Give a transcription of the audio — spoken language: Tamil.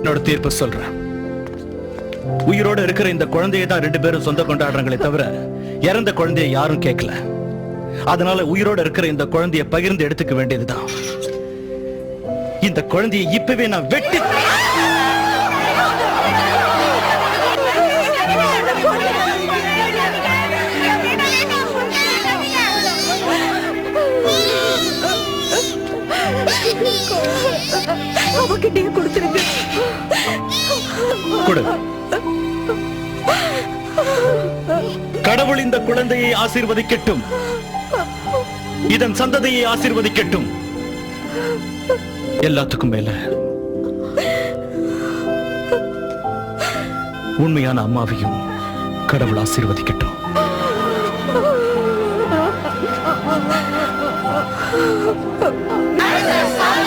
என்னோட தீர்ப்பு சொல்றேன். உயிரோட இருக்கிற இந்த குழந்தையை தான் 2 பேரும் சொந்த கொண்டாடுறாங்களே தவிர இறந்த குழந்தையை யாரும் கேட்கல. அதனால உயிரோட இருக்கிற இந்த குழந்தையை பகிர்ந்து எடுத்துக்க வேண்டியதுதான். இந்த குழந்தையை இப்பவே நான் வெட்டி அவகிட்டே கொடுத்துருங்க. கொடு. கடவுள் இந்த குழந்தையை ஆசீர்வதிக்கட்டும், இதன் சந்ததியை ஆசீர்வதிக்கட்டும். எல்லாத்துக்கும் மேல உண்மையான அம்மாவையும் கடவுள் ஆசீர்வதிக்கட்டும். சாமி